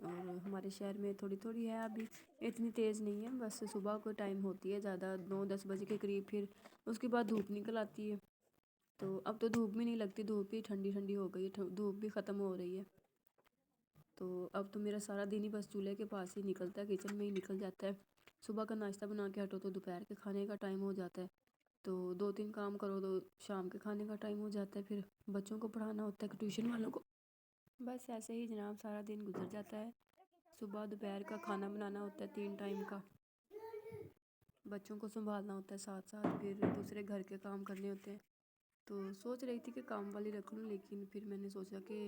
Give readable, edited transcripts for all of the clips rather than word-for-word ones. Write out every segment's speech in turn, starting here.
اور ہمارے شہر میں تھوڑی تھوڑی ہے ابھی، اتنی تیز نہیں ہے، بس صبح کو ٹائم ہوتی ہے زیادہ 9-10 بجے کے قریب، پھر اس کے بعد دھوپ نکل آتی ہے۔ تو اب تو دھوپ بھی نہیں لگتی، دھوپ بھی ٹھنڈی ٹھنڈی ہو گئی ہے، دھوپ بھی ختم ہو رہی ہے۔ تو اب تو میرا سارا دن ہی بس چولہے کے پاس ہی نکلتا ہے، کچن میں ہی نکل جاتا ہے۔ صبح کا ناشتہ بنا کے ہٹو تو دوپہر کے کھانے کا ٹائم ہو جاتا ہے، تو 2-3 کام کرو تو شام کے کھانے کا ٹائم ہو جاتا ہے، پھر بچوں کو پڑھانا ہوتا ہے، ٹیوشن والوں کو۔ بس ایسے ہی جناب سارا دن گزر جاتا ہے۔ صبح دوپہر کا کھانا بنانا ہوتا ہے 3 ٹائم کا، بچوں کو سنبھالنا ہوتا ہے ساتھ ساتھ، پھر دوسرے گھر کے کام کرنے ہوتے ہیں۔ تو سوچ رہی تھی کہ کام والی رکھ لوں، لیکن پھر میں نے سوچا کہ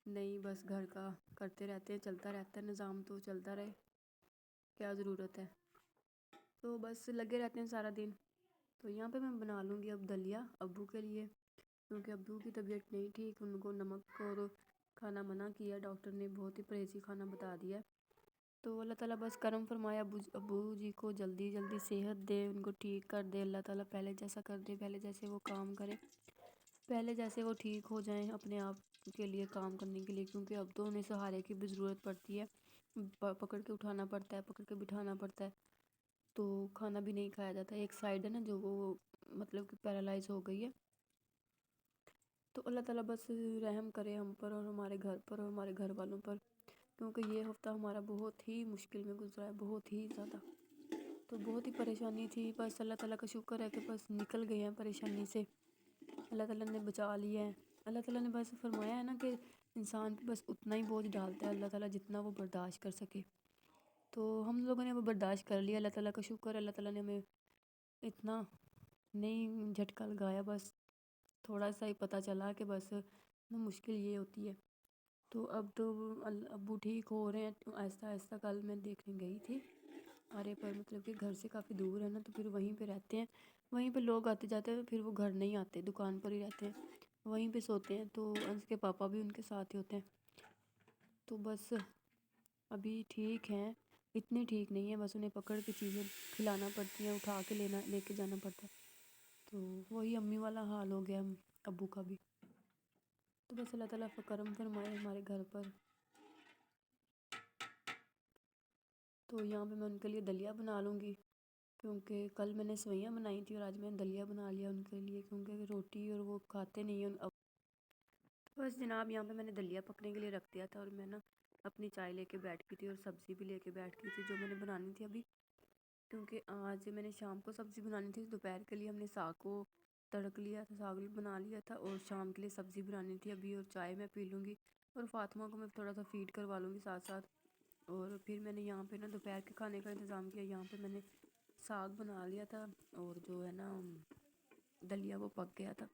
نہیں، بس گھر کا کرتے رہتے ہیں، چلتا رہتا ہے، نظام تو چلتا رہے، کیا ضرورت ہے۔ تو بس لگے رہتے ہیں سارا دن۔ تو یہاں پہ میں بنا لوں گی اب دلیا ابو کے لیے، کیونکہ ابو کی طبیعت نہیں ٹھیک، ان کو نمک اور کھانا منع کیا، ڈاکٹر نے بہت ہی پرہیزی کھانا بتا دیا۔ تو اللہ تعالیٰ بس کرم فرمائے، ابو جی کو جلدی جلدی صحت دے، ان کو ٹھیک کر دے اللہ تعالیٰ، پہلے جیسا کر دے، پہلے جیسے وہ کام کرے، پہلے جیسے وہ ٹھیک ہو جائیں اپنے آپ کے لیے کام کرنے کے لیے، کیونکہ اب تو انہیں سہارے کی بھی ضرورت پڑتی ہے، پکڑ کے اٹھانا پڑتا ہے، پکڑ کے بٹھانا پڑتا ہے، تو کھانا بھی نہیں کھایا جاتا ہے، ایک سائڈ ہے نا جو وہ مطلب کہ پیرالائز ہو گئی ہے۔ تو اللہ تعالیٰ بس رحم کرے ہم پر اور ہمارے گھر پر اور ہمارے گھر والوں پر، کیونکہ یہ ہفتہ ہمارا بہت ہی مشکل میں گزرا ہے، بہت ہی زیادہ، تو بہت ہی پریشانی تھی، بس اللہ تعالیٰ کا شکر ہے کہ بس نکل گئے ہیں پریشانی سے، اللہ تعالیٰ نے بچا لیا ہے۔ اللہ تعالیٰ نے بس فرمایا ہے نا کہ انسان پہ بس اتنا ہی بوجھ ڈالتا ہے اللہ تعالیٰ جتنا وہ برداشت کر سکے، تو ہم لوگوں نے وہ برداشت کر لیا، اللہ تعالیٰ کا شکر ہے، اللہ تعالیٰ نے ہمیں اتنا نہیں جھٹکا لگایا، بس تھوڑا سا ہی پتہ چلا کہ بس مشکل یہ ہوتی ہے۔ تو اب تو ابو ٹھیک ہو رہے ہیں آہستہ آہستہ، کل میں دیکھنے گئی تھی آرے پر، مطلب کہ گھر سے کافی دور ہے نا، تو پھر وہیں پہ رہتے ہیں، وہیں پہ لوگ آتے جاتے ہیں، پھر وہ گھر نہیں آتے، دکان پر ہی رہتے ہیں، وہیں پہ سوتے ہیں، تو انس کے پاپا بھی ان کے ساتھ ہی ہوتے ہیں، تو بس ابھی ٹھیک ہیں، اتنے ٹھیک نہیں ہیں، بس انہیں پکڑ کے چیزیں کھلانا پڑتی ہیں، اٹھا کے لے کے جانا پڑتا ہے، تو وہی امی والا حال ہو گیا ابو کا بھی۔ تو بس اللہ تعالیٰ کرم فرمائے ہمارے گھر پر۔ تو یہاں پہ میں ان کے لیے دلیا بنا لوں گی، کیونکہ کل میں نے سوئیاں بنائی تھی اور آج میں نے دلیا بنا لیا ان کے لیے، کیونکہ روٹی اور وہ کھاتے نہیں ہیں اب۔ بس جناب یہاں پہ میں نے دلیا پکنے کے لیے رکھ دیا تھا، اور میں نا اپنی چائے لے کے بیٹھ گئی تھی اور سبزی بھی لے کے بیٹھ گئی تھی جو میں نے بنانی تھی ابھی، کیونکہ آج میں نے شام کو سبزی بنانی تھی، دوپہر کے لیے ہم نے ساگ کو تڑک لیا تھا، ساگ بنا لیا تھا، اور شام کے لیے سبزی بنانی تھی ابھی، اور چائے میں پی لوں گی، اور فاطمہ کو میں تھوڑا سا فیڈ کروا لوں گی ساتھ ساتھ۔ اور پھر میں نے یہاں پہ نا دوپہر کے کھانے کا انتظام کیا، یہاں پہ میں نے ساگ بنا لیا تھا، اور جو ہے نا دلیا وہ پک گیا تھا،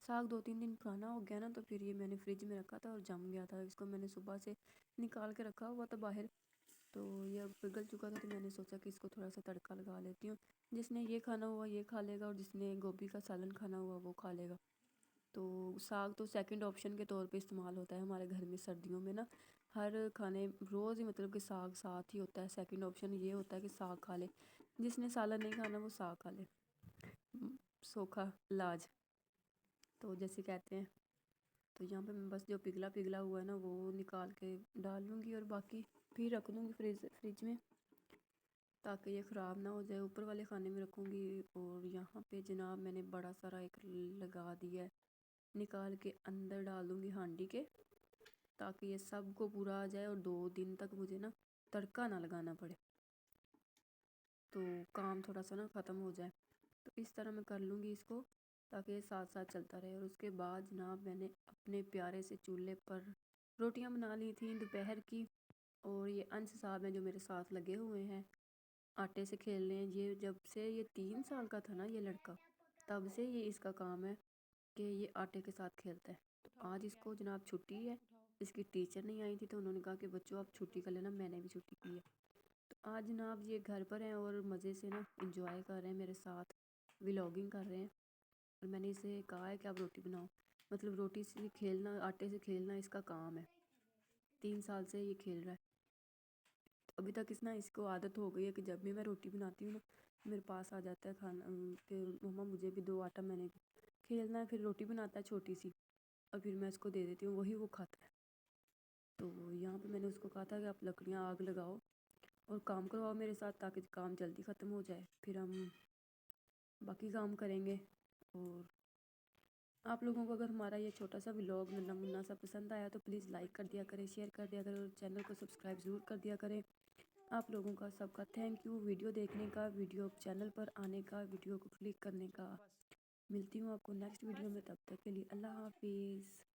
ساگ 2-3 دن پرانا ہو گیا نا، تو پھر یہ میں نے فریج میں رکھا تھا اور جم گیا تھا، اس کو میں نے صبح سے نکال کے رکھا ہوا تھا باہر، تو یہ اب پگھل چکا تھا، تو میں نے سوچا کہ اس کو تھوڑا سا تڑکا لگا لیتی ہوں، جس نے یہ کھانا ہوا یہ کھا لے گا، اور جس نے گوبھی کا سالن کھانا ہوا وہ کھا لے گا۔ تو ساگ تو سیکنڈ آپشن کے طور پہ استعمال ہوتا ہے ہمارے گھر میں سردیوں میں نا، ہر کھانے روز ہی مطلب کہ ساگ ساتھ ہی ہوتا ہے، سیکنڈ آپشن یہ ہوتا ہے کہ ساگ کھا لے، جس نے سالن نہیں کھانا وہ ساگ کھا لے، سوکھا علاج تو جیسے کہتے ہیں۔ تو یہاں پہ میں بس جو پگھلا پگھلا ہوا ہے نا وہ نکال کے ڈال لوں گی، اور باقی پھر رکھ دوں گی فریج میں، تاکہ یہ خراب نہ ہو جائے، اوپر والے خانے میں رکھوں گی۔ اور یہاں پہ جناب میں نے بڑا سارا ایک لگا دیا ہے، نکال کے اندر ڈال دوں گی ہانڈی کے، تاکہ یہ سب کو پورا آ جائے، اور 2 دن تک مجھے نا تڑکا نہ لگانا پڑے، تو کام تھوڑا سا نا ختم ہو جائے، تو اس طرح میں کر لوں گی اس کو، تاکہ یہ ساتھ ساتھ چلتا رہے۔ اور اس کے بعد جناب میں نے اپنے پیارے سے چولہے پر روٹیاں بنا لی تھیں دوپہر کی، اور یہ انس صاحب ہیں جو میرے ساتھ لگے ہوئے ہیں آٹے سے کھیلنے ہیں، یہ جب سے یہ 3 سال کا تھا نا یہ لڑکا، تب سے یہ اس کا کام ہے کہ یہ آٹے کے ساتھ کھیلتا ہے۔ تو آج اس کو جناب چھٹی ہے، اس کی ٹیچر نہیں آئی تھی، تو انہوں نے کہا کہ بچوں آپ چھٹی کر لینا، میں نے بھی چھٹی کی ہے، تو آج جناب یہ گھر پر ہیں اور مزے سے نا انجوائے کر رہے ہیں میرے ساتھ، ولاگنگ کر رہے ہیں، اور میں نے اسے کہا ہے کہ آپ روٹی بناؤ، مطلب روٹی سے کھیلنا، آٹے سے کھیلنا اس کا کام ہے، 3 سال سے یہ کھیل رہا ہے، تو ابھی تک اس کو عادت ہو گئی ہے کہ جب بھی میں روٹی بناتی ہوں نا میرے پاس آ جاتا ہے کھانا کہ مما مجھے بھی دو آٹا، میں نے کھیلنا ہے، پھر روٹی بناتا ہے چھوٹی سی، اور پھر میں اس کو دے دیتی ہوں، وہی وہ کھاتا ہے۔ تو یہاں پہ میں نے اس کو کہا تھا کہ آپ لکڑیاں آگ لگاؤ اور کام کرواؤ میرے ساتھ تاکہ کام جلدی ختم ہو جائے، پھر ہم باقی کام کریں گے۔ اور آپ لوگوں کو اگر ہمارا یہ چھوٹا سا ولاگ ننا منا سا پسند آیا تو پلیز لائک کر دیا کریں، شیئر کر دیا کریں اور چینل کو سبسکرائب ضرور کر دیا کریں۔ آپ لوگوں کا سب کا تھینک یو ویڈیو دیکھنے کا، ویڈیو چینل پر آنے کا، ویڈیو کو کلک کرنے کا۔ ملتی ہوں آپ کو نیکسٹ ویڈیو میں، تب تک کے لیے اللہ حافظ۔